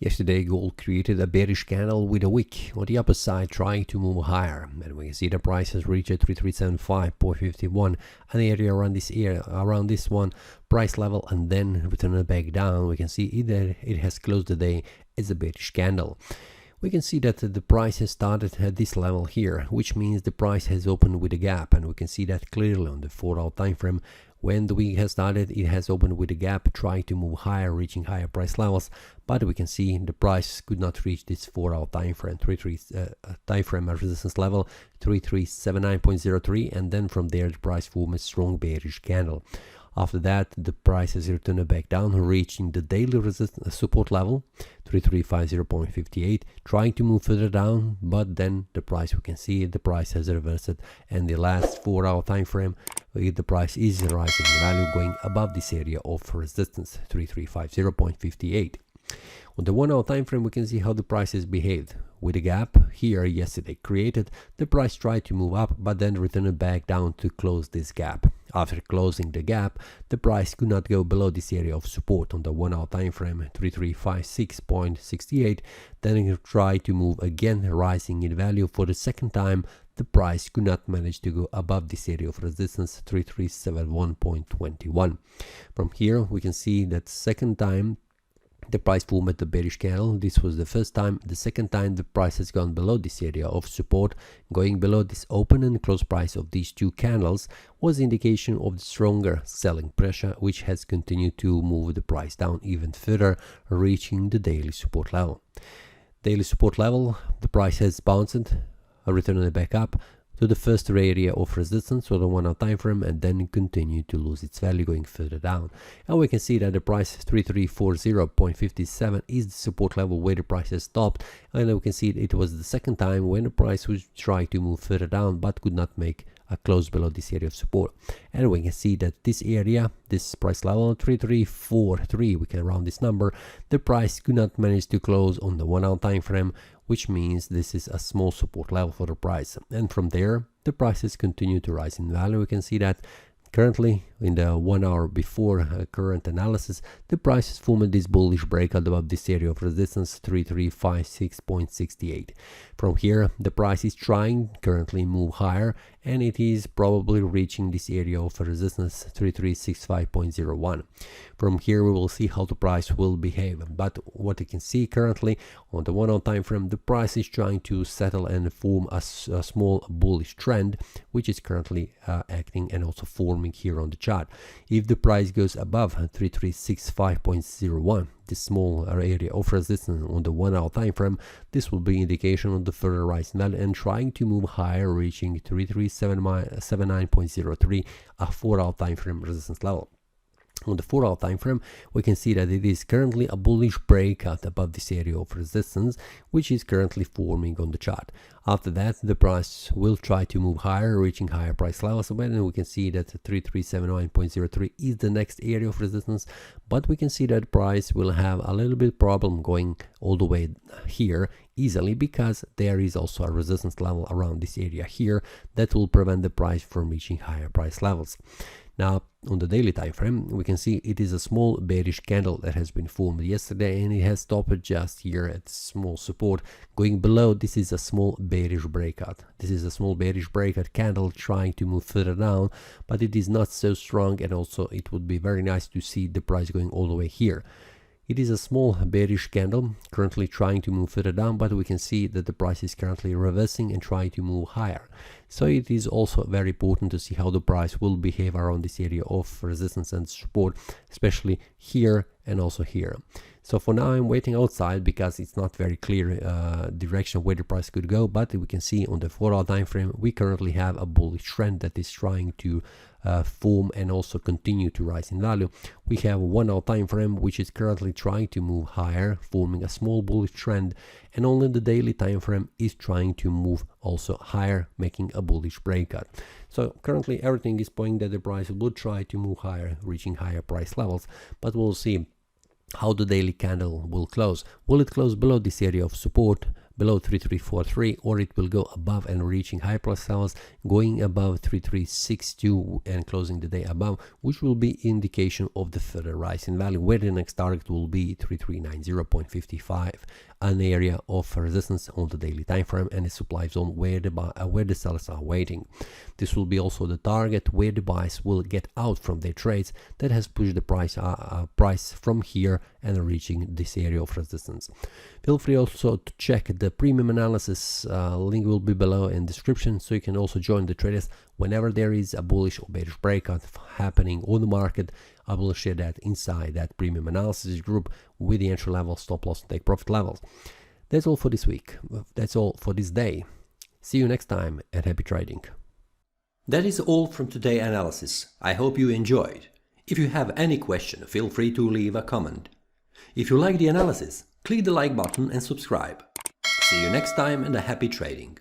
Yesterday, gold created a bearish candle with a wick on the upper side trying to move higher, and we can see the price has reached 3375.51, an area around this one price level, and then return back down. We can see either it has closed the day as a bearish candle. We can see that the price has started at this level here, which means the price has opened with a gap, and we can see that clearly on the 4-hour time frame. When the week has started, it has opened with a gap, trying to move higher, reaching higher price levels, but we can see the price could not reach this 4-hour time frame, time frame resistance level 3379.03, and then from there the price formed a strong bearish candle. After that, the price has returned back down, reaching the daily resistance support level 3350.58, trying to move further down, but then the price, we can see the price has reversed, and the last 4-hour time frame, the price is rising in value, going above this area of resistance 3350.58. On the 1-hour time frame, we can see how the price has behaved. With a gap here yesterday created, the price tried to move up, but then returned back down to close this gap. After closing the gap, the price could not go below this area of support on the 1-hour time frame 3356.68. Then it tried to move again, rising in value for the second time. The price could not manage to go above this area of resistance 3371.21. From here, we can see that second time the price formed the bearish candle. This was the first time. The second time the price has gone below this area of support. Going below this open and close price of these two candles was indication of the stronger selling pressure, which has continued to move the price down even further, reaching the daily support level. Daily support level, the price has bounced, returned back up to the first area of resistance or the 1-hour time frame, and then continue to lose its value going further down. And we can see that the price 3340.57 is the support level where the price has stopped, and we can see it was the second time when the price was trying to move further down but could not make a close below this area of support. And we can see that this area, this price level 3343, we can round this number, the price could not manage to close on the 1-hour time frame, which means this is a small support level for the price. And from there, the prices continue to rise in value. We can see that currently in the 1 hour before current analysis, the price has formed this bullish breakout above this area of resistance 3356.68. From here, the price is trying currently move higher, and it is probably reaching this area of resistance 3365.01. From here, we will see how the price will behave. But what you can see currently on the 1 hour time frame, the price is trying to settle and form a small bullish trend, which is currently acting and also forming here on the chart. If the price goes above 3365.01, this small area of resistance on the 1 hour time frame, this will be indication of the further rise in value and trying to move higher, reaching 3379.03, a 4 hour time frame resistance level. On the 4 hour time frame, we can see that it is currently a bullish breakout above this area of resistance, which is currently forming on the chart. After that, the price will try to move higher, reaching higher price levels. And we can see that 3379.03 is the next area of resistance, but we can see that price will have a little bit problem going all the way here easily, because there is also a resistance level around this area here that will prevent the price from reaching higher price levels. Now, on the daily time frame, we can see it is a small bearish candle that has been formed yesterday, and it has stopped just here at small support. Going below, this is a small bearish breakout. This is a small bearish breakout candle trying to move further down, but it is not so strong, and also it would be very nice to see the price going all the way here. It is a small bearish candle currently trying to move further down, but we can see that the price is currently reversing and trying to move higher. So it is also very important to see how the price will behave around this area of resistance and support, especially here and also here. So for now, I'm waiting outside because it's not very clear direction where the price could go, but we can see on the 4 hour time frame, we currently have a bullish trend that is trying to form and also continue to rise in value. We have a 1 hour time frame which is currently trying to move higher, forming a small bullish trend, and only the daily time frame is trying to move also higher, making a bullish breakout. So currently everything is pointing that the price will try to move higher, reaching higher price levels, but we'll see how the daily candle will close. Will it close below this area of support, below 3343, or it will go above and reaching high price levels, going above 3362 and closing the day above, which will be indication of the further rise in value, where the next target will be 3390.55, an area of resistance on the daily time frame and a supply zone where the sellers are waiting. This will be also the target where the buyers will get out from their trades that has pushed the price from here and reaching this area of resistance. Feel free also to check the premium analysis, link will be below in description, so you can also join the traders whenever there is a bullish or bearish breakout happening on the market. I will share that inside that premium analysis group with the entry level, stop loss, and take profit levels. That's all for this week. That's all for this day. See you next time and happy trading. That is all from today's analysis. I hope you enjoyed. If you have any question, feel free to leave a comment. If you like the analysis, click the like button and subscribe. See you next time and a happy trading.